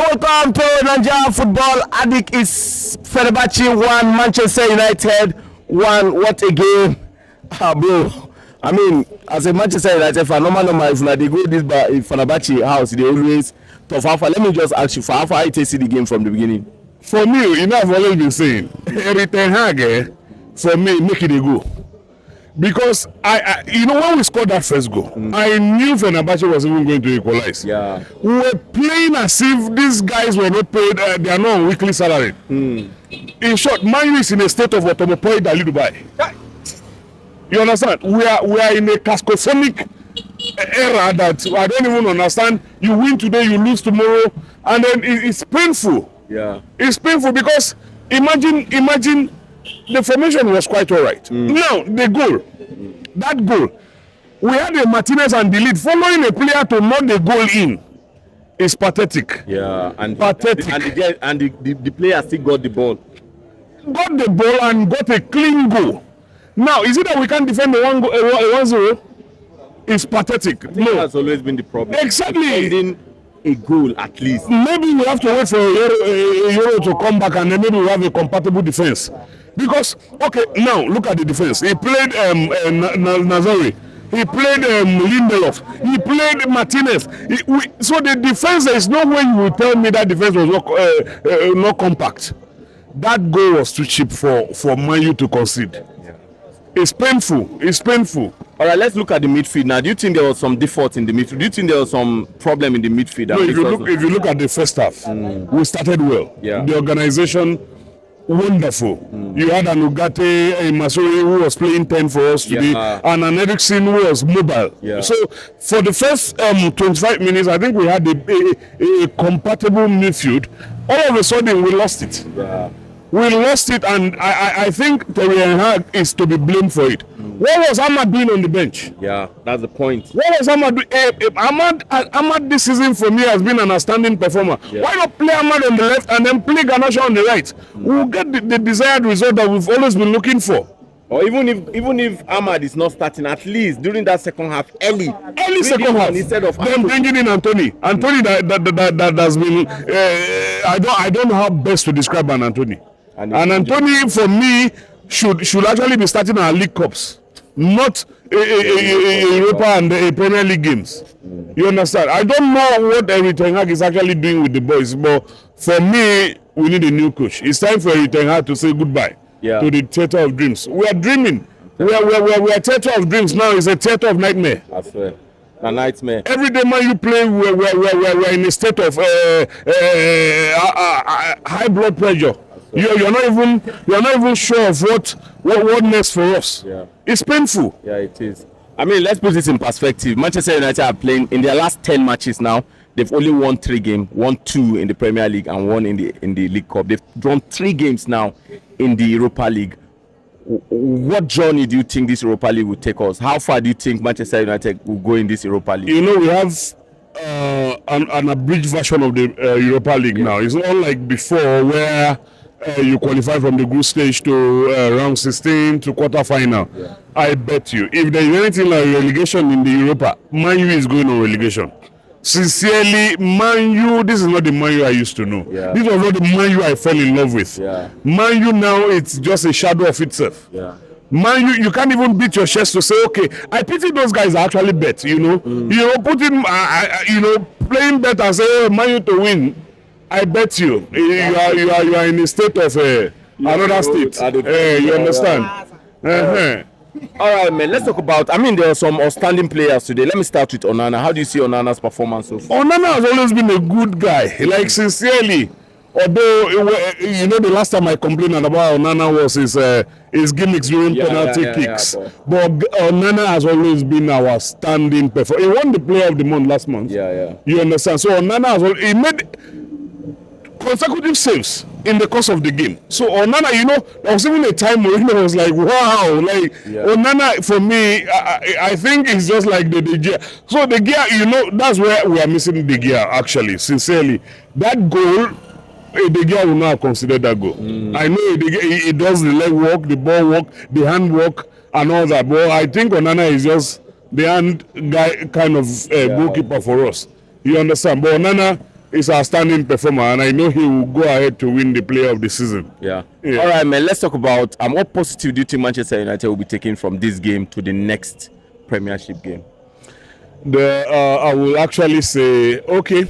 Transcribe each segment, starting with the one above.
welcome to Naija Football. Addicts is FENERBAHCE 1, Manchester United 1. What a game, bro. I mean, as a Manchester United fan, normal, if they go this FENERBAHCE house, they always tough. Let me just ask you, for how far you see the game from the beginning? For me, I've always been saying, every Ten Hag, for me, make it a go. Because when we scored that first goal, I knew FENERBAHCE was even going to equalize. Yeah. We were playing as if these guys were not paid, they are not on weekly salary. In short, Man U is in a state of automopoi Dali Dubai. You understand? We are in a cacophonic era that I don't even understand. You win today, you lose tomorrow, and then it's painful. Yeah. It's painful because imagine the formation was quite all right. Now, the goal, that goal, we had a Martinez and the lead following a player to knock the goal in. It's pathetic. Yeah, and pathetic. And the player still got the ball. Got the ball and got a clean goal. Now, is it that we can't defend the 1-0? It's pathetic. No, that's always been the problem. Exactly. Defending a goal at least. Maybe we have to wait for a Euro to come back and then maybe we have a compatible defense. Because, okay, now look at the defense. He played Nazari. He played Lindelof. He played Martinez. So the defense, there is no way you will tell me that defense was not compact. That goal was too cheap for Man U to concede. Yeah. It's painful. It's painful. All right, let's look at the midfield now. Do you think there was some default in the midfield? Do you think there was some problem in the midfield? No, if you look at the first half, we started well. Yeah. The organization, wonderful. You had an Ugarte, a Masuri who was playing 10 for us today, and an Ericsson who was mobile. Yeah. So for the first 25 minutes, I think we had a compatible midfield. All of a sudden, we lost it. Yeah. We lost it, and I think Terry Hag is to be blamed for it. What was Ahmad doing on the bench? Yeah, that's the point. What was Ahmad doing? Ahmad this season for me has been an outstanding performer. Yeah. Why not play Ahmad on the left and then play Garnacho on the right? We'll get the desired result that we've always been looking for. Or even if Ahmad is not starting, at least during that second half, early second half, instead of then bringing in Anthony that has been I don't know how best to describe an Anthony. And Anthony for me should actually be starting our League Cups, not a Europa and a Premier League games. You understand? I don't know what Erik ten Hag is actually doing with the boys, but for me, we need a new coach. It's time for Erik ten Hag to say goodbye to the theatre of dreams. We are dreaming. We are theatre of dreams now. It's a theatre of nightmare. I swear. A nightmare. Every day man you play, we're in a state of high blood pressure. You're not even sure of what next for us. Yeah. It's painful. Yeah, it is. I mean, let's put this in perspective. Manchester United are playing in their last 10 matches now. They've only won 3 games, won 2 in the Premier League and 1 in the League Cup. They've drawn 3 games now in the Europa League. What journey do you think this Europa League will take us? How far do you think Manchester United will go in this Europa League? You know, we have an abridged version of the Europa League now. It's not like before where you qualify from the group stage to round 16 to quarter-final. Yeah. I bet you, if there is anything like relegation in the Europa, Man U is going on relegation. Sincerely, Man U, this is not the Man U I used to know. Yeah. This was not the Man U I fell in love with. Yeah. Man U now, it's just a shadow of itself. Yeah. Man U, you can't even beat your chest to say, okay, I pity those guys are actually bet, you know. Putting, playing bet and say, oh, Man U to win. I bet you are in a state of another state. You understand? All right, man. Let's talk about. I mean, there are some outstanding players today. Let me start with Onana. How do you see Onana's performance so far? Onana has always been a good guy. Like sincerely, although the last time I complained about Onana was his gimmicks during penalty kicks. But Onana has always been our standing performer. He won the Player of the Month last month. You understand? So Onana he made consecutive saves in the course of the game. So Onana, there was even a time where I was like, wow, Onana for me, I think it's just like the gear. So the gear, that's where we are missing the gear actually, sincerely. That goal, the gear will not consider that goal. I know it does the leg work, the ball work, the hand work, and all that. But I think Onana is just the hand guy kind of goalkeeper for us. You understand? But Onana, is our standing performer, and I know he will go ahead to win the player of the season. Yeah. All right, man. Let's talk about what positive do you think Manchester United will be taking from this game to the next Premiership game? I will actually say, okay,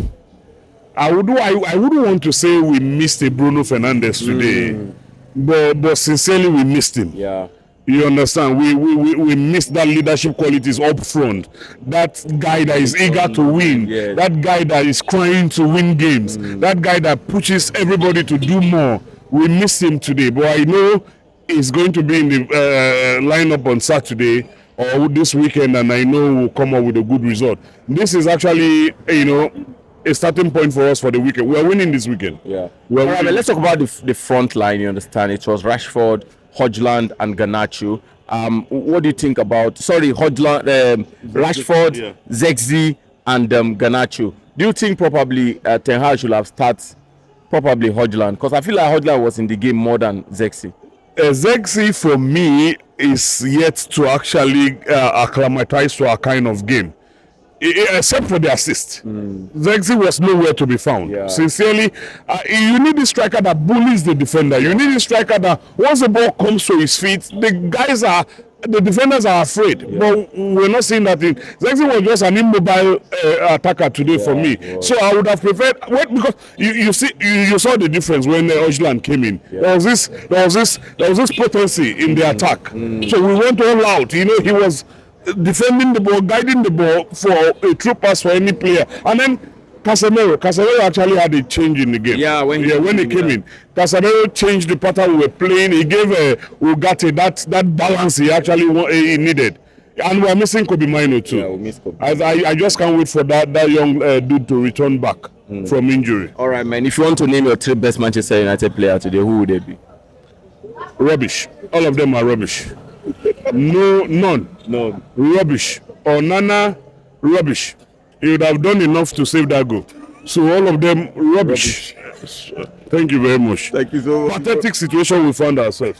I wouldn't want to say we missed a Bruno Fernandes today, but sincerely we missed him. Yeah. You understand? We missed that leadership qualities up front. That guy that is eager to win. Yeah. That guy that is crying to win games. That guy that pushes everybody to do more. We missed him today, but I know he's going to be in the lineup on Saturday or this weekend, and I know we'll come up with a good result. This is actually, a starting point for us for the weekend. We are winning this weekend. Yeah. All right, man, let's talk about the front line. You understand? It was Rashford, Højlund, and Garnacho. What do you think about? Sorry, Højlund, Rashford, Zexi, and Garnacho. Do you think probably Ten Hag should have started probably Højlund? Because I feel like Højlund was in the game more than Zexi. Zexi for me is yet to actually acclimatize to our kind of game. Except for the assist. Zexi was nowhere to be found. Yeah. Sincerely, you need a striker that bullies the defender. You need a striker that once the ball comes to his feet, the defenders are afraid. Yeah. But we're not seeing that. Zexi was just an immobile attacker today for me. So I would have preferred because you saw the difference when Højlund came in. Yeah. There was this potency in the attack. So we went all out. He was defending the ball, guiding the ball for a true pass for any player. And then Casemiro actually had a change in the game. Yeah, when he came in. Casemiro changed the pattern we were playing. He gave Ugarte that balance he actually needed. And we're missing Kobe Mino too. Yeah, we miss Kobe. I just can't wait for that young dude to return back from injury. All right, man. If you want to name your 3 best Manchester United players today, who would they be? Rubbish. All of them are rubbish. None. Rubbish. Onana, rubbish. He would have done enough to save that goal. So all of them, rubbish. Thank you very much. Thank you so much. Pathetic situation we found ourselves.